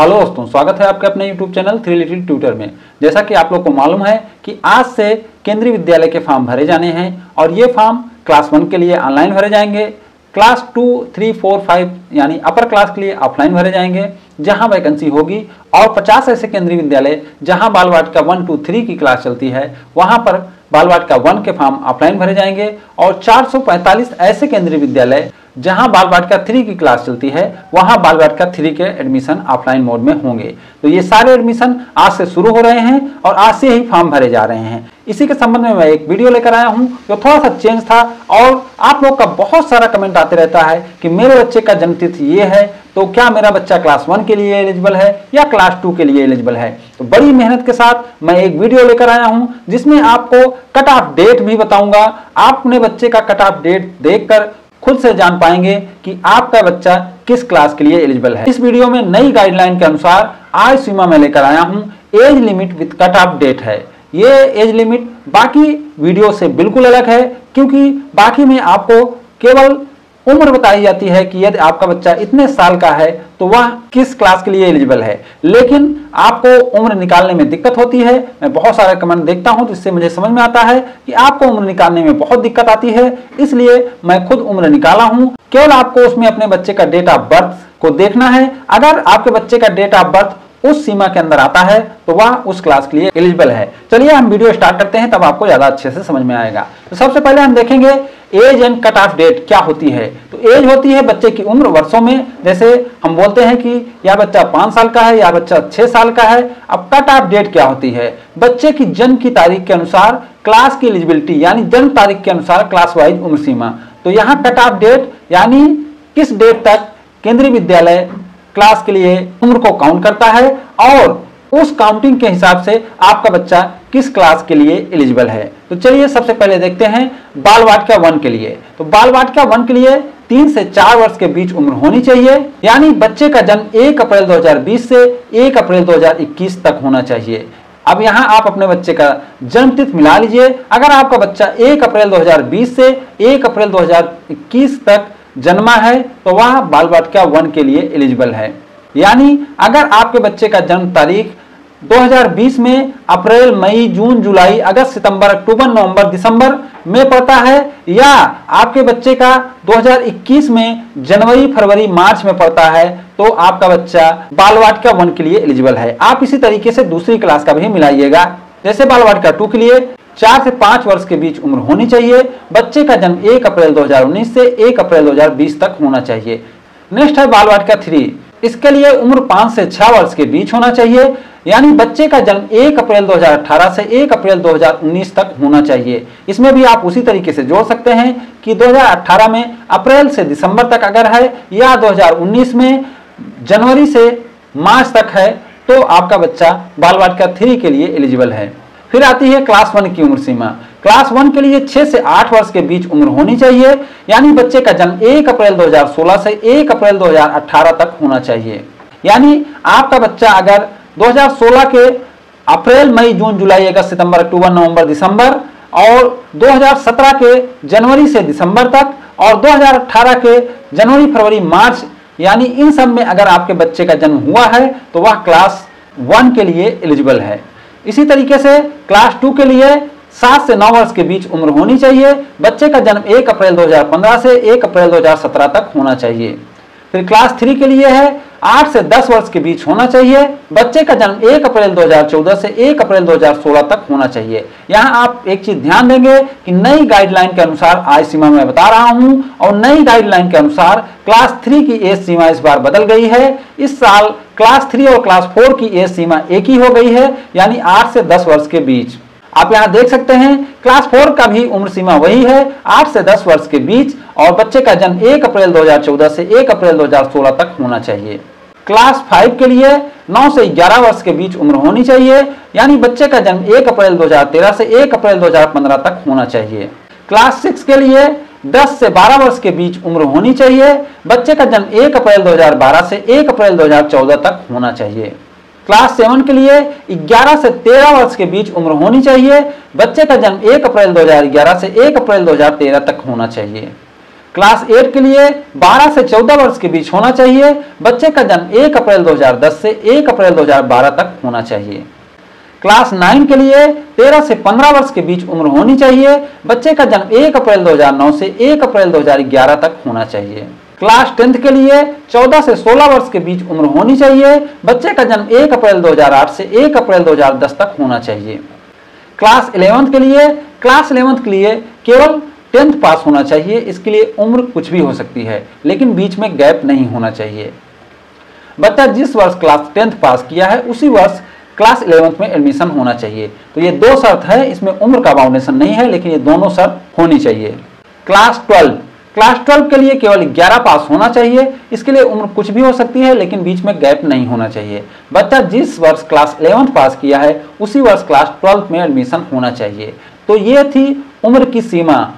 Hello दोस्तों, स्वागत है आपके अपने YouTube चैनल 3 लिटिल ट्यूटर में। जैसा कि आप लोग को मालूम है कि आज से केंद्रीय विद्यालय के फॉर्म भरे जाने हैं और ये फॉर्म क्लास 1 के लिए ऑनलाइन भरे जाएंगे, क्लास 2, 3, 4, 5 यानी अपर क्लास के लिए ऑफलाइन भरे जाएंगे जहां वैकेंसी होगी, और 50 ऐसे केंद्रीय विद्यालय जहां बाल वाटिका 1, 2, 3 की क्लास चलती है वहां पर बाल वाटिका 1 के फॉर्म ऑफलाइन भरे जाएंगे, और 445 ऐसे केंद्रीय विद्यालय जहां बाल वाटिका 3 की क्लास चलती है वहां बाल वाटिका 3 के एडमिशन ऑफलाइन मोड में होंगे। तो ये सारे एडमिशन आज से शुरू हो रहे हैं और आज से ही फॉर्म भरे जा रहे हैं। इसी के संबंध में मैं एक वीडियो लेकर आया हूं जो थोड़ा सा चेंज था, और आप लोग का बहुत सारा कमेंट आते रहता है कि मेरे बच्चे का जन्मतिथि ये है, तो क्या मेरा बच्चा क्लास 1 के लिए एलिजिबल है या क्लास 2 के लिए एलिजिबल है। तो बड़ी मेहनत के साथ मैं एक वीडियो लेकर आया हूं जिसमें आपको कट ऑफ डेट भी बताऊंगा। आप अपने बच्चे का कट ऑफ डेट देखकर खुद से जान पाएंगे कि आपका बच्चा किस क्लास के लिए एलिजिबल है। इस वीडियो में नई गाइडलाइन के अनुसार आय सीमा में लेकर आया हूं, age limit with cut off date है। ये एज लिमिट बाकी वीडियो से बिल्कुल अलग है, क्योंकि बाकी में आपको केवल उम्र बताई जाती है कि यदि आपका बच्चा इतने साल का है तो वह किस क्लास के लिए एलिजिबल है, लेकिन आपको उम्र निकालने में दिक्कत होती है। मैं बहुत सारे कमेंट देखता हूं तो इससे मुझे समझ में आता है कि आपको उम्र निकालने में बहुत दिक्कत आती है, इसलिए मैं खुद उम्र निकाला हूं। केवल आपको उसमें अपने बच्चे का डेट ऑफ बर्थ को देखना है। अगर आपके बच्चे का डेट ऑफ बर्थ उस सीमा के अंदर आता है तो वह उस क्लास के लिए एलिजिबल है। चलिए हम वीडियो स्टार्ट करते हैं, तब आपको ज्यादा अच्छे से समझ में आएगा। तो सबसे पहले हम देखेंगे age and cut off date क्या होती है। तो एज होती है बच्चे की उम्र वर्षों में, जैसे हम बोलते हैं कि यह बच्चा 5 साल का है या बच्चा 6 साल का है। अब कट ऑफ डेट क्या होती है, बच्चे की जन्म की तारीख के अनुसार क्लास की एलिजिबिलिटी, यानी जन्म तारीख के अनुसार क्लास वाइज उम्र सीमा। तो यहाँ कट ऑफ डेट यानी किस डेट तक केंद्रीय विद्यालय क्लास के लिए उम्र को काउंट करता है, और उस काउंटिंग के हिसाब से आपका बच्चा किस क्लास के लिए एलिजिबल है। तो चलिए सबसे पहले देखते हैं बाल वाटिका 1 के लिए। तो बाल वाटिका 1 के लिए 3 से 4 वर्ष के बीच उम्र होनी चाहिए, यानी बच्चे का जन्म 1 अप्रैल 2020 से 1 अप्रैल 2021 तक होना चाहिए। अब यहाँ आप अपने बच्चे का जन्म तिथि मिला लीजिए। अगर आपका बच्चा 1 अप्रैल 2020 से 1 अप्रैल 2021 तक जन्मा है तो वह बाल वाटिका 1 के लिए एलिजिबल है। यानी अगर आपके बच्चे का जन्म तारीख 2020 में अप्रैल, मई, जून, जुलाई, अगस्त, सितंबर, अक्टूबर, नवंबर, दिसंबर में पड़ता है, या आपके बच्चे का 2021 में जनवरी, फरवरी, मार्च में पड़ता है, तो आपका बच्चा बाल वाटिका 1 के लिए एलिजिबल है। आप इसी तरीके से दूसरी क्लास का भी मिलाइएगा। जैसे बाल वाटिका 2 के लिए 4 से 5 वर्ष के बीच उम्र होनी चाहिए, बच्चे का जन्म 1 अप्रैल 2019 से 1 अप्रैल 2020 तक होना चाहिए। नेक्स्ट है बाल वाटिका 3। इसके लिए उम्र 5 से 6 वर्ष के बीच होना चाहिए, यानी बच्चे का जन्म 1 अप्रैल 2018 से 1 अप्रैल 2019 तक होना चाहिए। इसमें भी आप उसी तरीके से जोड़ सकते हैं कि 2018 में अप्रैल से दिसंबर तक अगर है, या 2019 में जनवरी से मार्च तक है, तो आपका बच्चा बाल वाटिका 3 के लिए एलिजिबल है। फिर आती है क्लास 1 की उम्र सीमा। क्लास 1 के लिए 6 से 8 वर्ष के बीच उम्र होनी चाहिए, यानी बच्चे का जन्म 1 अप्रैल 2016 से 1 अप्रैल 2018 तक होना चाहिए। यानी आपका बच्चा अगर 2016 के अप्रैल, मई, जून, जुलाई, अगस्त, सितंबर, अक्टूबर, नवंबर, दिसंबर, और 2017 के जनवरी से दिसंबर तक, और 2018 के जनवरी, फरवरी, मार्च, यानी इन सब में अगर आपके बच्चे का जन्म हुआ है तो वह क्लास 1 के लिए एलिजिबल है। इसी तरीके से क्लास 2 के लिए 7 से 9 वर्ष के बीच उम्र होनी चाहिए, बच्चे का जन्म 1 अप्रैल 2015 से 1 अप्रैल 2017 तक होना चाहिए। फिर क्लास 3 के लिए है 8 से 10 वर्ष के बीच होना चाहिए, बच्चे का जन्म 1 अप्रैल 2014 से 1 अप्रैल 2016 तक होना चाहिए। यहाँ आप एक चीज ध्यान देंगे कि नई गाइडलाइन के अनुसार आय सीमा मैं बता रहा हूँ, और नई गाइडलाइन के अनुसार क्लास 3 की एज सीमा इस बार बदल गई है। इस साल क्लास 3 और क्लास 4 की एज सीमा एक ही हो गई है, यानी 8 से 10 वर्ष के बीच। आप यहाँ देख सकते हैं क्लास 4 का भी उम्र सीमा वही है, 8 से 10 वर्ष के बीच, और बच्चे का जन्म 1 अप्रैल 2014 से 1 अप्रैल 2016 तक होना चाहिए। क्लास 5 के लिए 9 से 11 वर्ष के बीच उम्र होनी चाहिए, यानी बच्चे का जन्म 1 अप्रैल 2013 से 1 अप्रैल 2015 तक होना चाहिए। क्लास 6 के लिए 10 से 12 वर्ष के बीच उम्र होनी चाहिए, बच्चे का जन्म 1 अप्रैल 2012 से 1 अप्रैल 2014 तक होना चाहिए। क्लास 7 के लिए 11 से 13 वर्ष के बीच उम्र होनी चाहिए, बच्चे का जन्म 1 अप्रैल 2011 से 1 अप्रैल 2013 तक होना चाहिए। क्लास 8 के लिए 12 से 14 वर्ष के बीच होना चाहिए। बच्चे का जन्म 1 अप्रैल 2010 से 1 अप्रैल 2012 तक होना चाहिए। क्लास 9 के लिए 13 से 15 वर्ष के बीच उम्र होनी चाहिए। बच्चे का जन्म 1 अप्रैल 2009 से 1 अप्रैल 2011 तक होना चाहिए। क्लास 10 के लिए 14 से 16 वर्ष के बीच उम्र होनी चाहिए। बच्चे का जन्म 1 अप्रैल 2008 से 1 अप्रैल 2010 तक होना चाहिए। क्लास 11 के लिए केवल 10th पास होना चाहिए। इसके लिए उम्र कुछ भी हो सकती है, लेकिन बीच में गैप नहीं होना चाहिए। बच्चा जिस वर्ष क्लास 10th पास किया है उसी वर्ष क्लास 11th में एडमिशन होना चाहिए। तो ये 2 शर्त है, इसमें उम्र का बाउंडेशन नहीं है, लेकिन ये दोनों शर्त होनी चाहिए। क्लास 12 के लिए केवल 11 पास होना चाहिए। इसके लिए उम्र कुछ भी हो सकती है, लेकिन बीच में गैप नहीं होना चाहिए। बच्चा जिस वर्ष क्लास 11th पास किया है उसी वर्ष क्लास 12 में एडमिशन होना चाहिए। तो ये थी उम्र की सीमा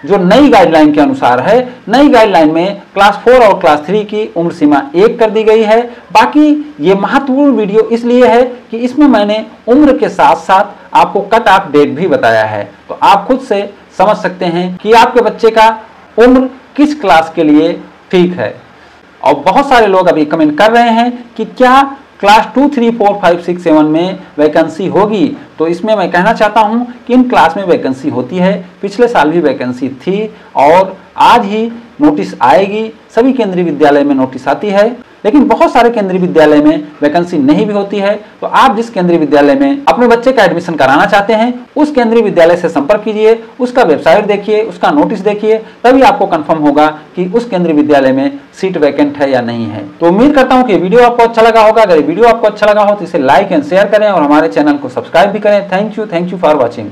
जो नई गाइडलाइन के अनुसार है। नई गाइडलाइन में क्लास 4 और क्लास 3 की उम्र सीमा 1 कर दी गई है। बाकी ये महत्वपूर्ण वीडियो इसलिए है कि इसमें मैंने उम्र के साथ साथ आपको कट ऑफ डेट भी बताया है, तो आप खुद से समझ सकते हैं कि आपके बच्चे का उम्र किस क्लास के लिए ठीक है। और बहुत सारे लोग अभी कमेंट कर रहे हैं कि क्या क्लास 2, 3, 4, 5, 6, 7 में वैकेंसी होगी। तो इसमें मैं कहना चाहता हूं कि इन क्लास में वैकेंसी होती है। पिछले साल भी वैकेंसी थी और आज ही नोटिस आएगी। सभी केंद्रीय विद्यालय में नोटिस आती है, लेकिन बहुत सारे केंद्रीय विद्यालय में वैकेंसी नहीं भी होती है। तो आप जिस केंद्रीय विद्यालय में अपने बच्चे का एडमिशन कराना चाहते हैं उस केंद्रीय विद्यालय से संपर्क कीजिए, उसका वेबसाइट देखिए, उसका नोटिस देखिए, तभी आपको कंफर्म होगा कि उस केंद्रीय विद्यालय में सीट वैकेंट है या नहीं है। तो उम्मीद करता हूं कि वीडियो आपको अच्छा लगा होगा। अगर वीडियो आपको अच्छा लगा हो तो इसे लाइक एंड शेयर करें और हमारे चैनल को सब्सक्राइब भी करें। Thank you for watching.